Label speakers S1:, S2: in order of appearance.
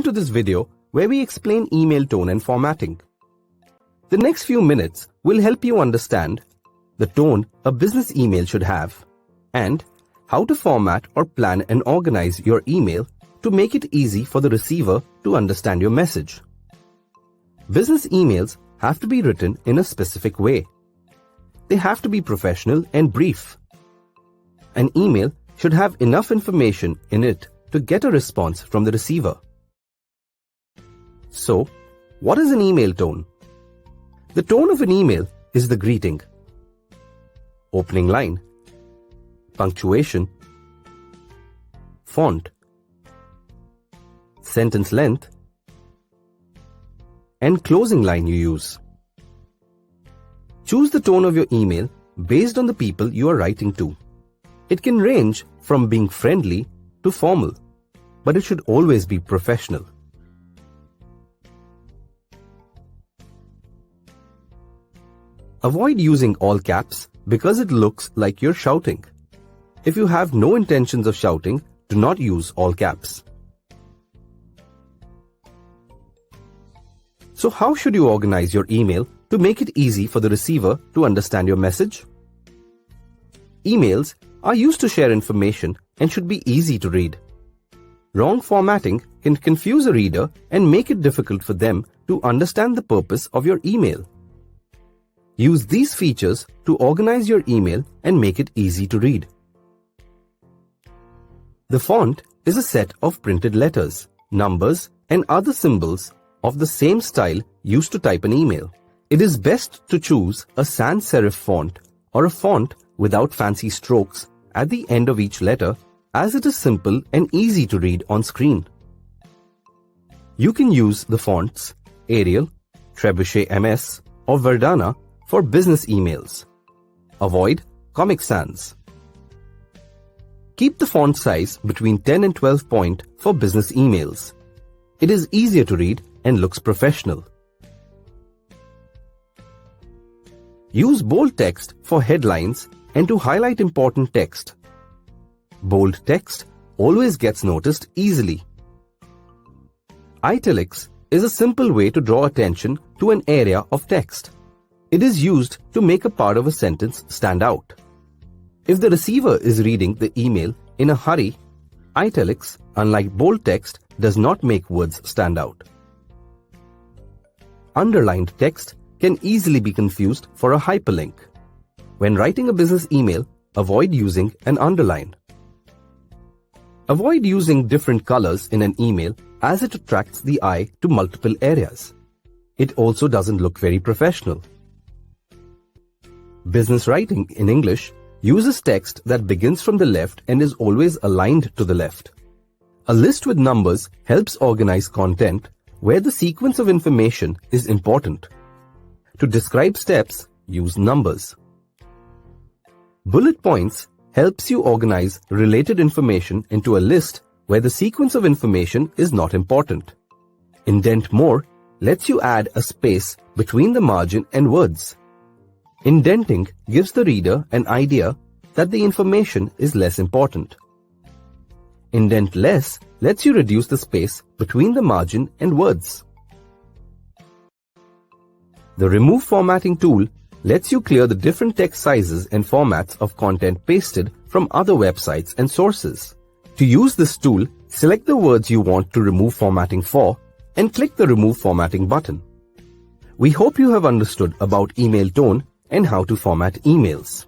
S1: to this video where we explain email tone and formatting. The next few minutes will help you understand the tone a business email should have and how to format or plan and organize your email to make it easy for the receiver to understand your message. Business emails have to be written in a specific way. They have to be professional and brief. An email should have enough information in it to get a response from the receiver. So, what is an email tone? The tone of an email is the greeting, opening line, punctuation, font, sentence length, and closing line you use. Choose the tone of your email based on the people you are writing to. It can range from being friendly to formal, but it should always be professional. Avoid using all caps because it looks like you're shouting. If you have no intentions of shouting, do not use all caps. So how should you organize your email to make it easy for the receiver to understand your message? Emails are used to share information and should be easy to read. Wrong formatting can confuse a reader and make it difficult for them to understand the purpose of your email. Use these features to organize your email and make it easy to read. The font is a set of printed letters, numbers, and other symbols of the same style used to type an email. It is best to choose a sans serif font or a font without fancy strokes at the end of each letter, as it is simple and easy to read on screen. You can use the fonts Arial, Trebuchet MS, or Verdana for business emails. Avoid Comic Sans. Keep the font size between 10 and 12 point for business emails. It is easier to read and looks professional. Use bold text for headlines and to highlight important text. Bold text always gets noticed easily. Italics is a simple way to draw attention to an area of text. It is used to make a part of a sentence stand out. If the receiver is reading the email in a hurry, italics, unlike bold text, does not make words stand out. Underlined text can easily be confused for a hyperlink. When writing a business email, avoid using an underline. Avoid using different colors in an email as it attracts the eye to multiple areas. It also doesn't look very professional. Business writing in English uses text that begins from the left and is always aligned to the left. A list with numbers helps organize content where the sequence of information is important. To describe steps, use numbers. Bullet points helps you organize related information into a list where the sequence of information is not important. Indent more lets you add a space between the margin and words. Indenting gives the reader an idea that the information is less important. Indent less lets you reduce the space between the margin and words. The Remove Formatting tool lets you clear the different text sizes and formats of content pasted from other websites and sources. To use this tool, select the words you want to remove formatting for and click the Remove Formatting button. We hope you have understood about email tone and how to format emails.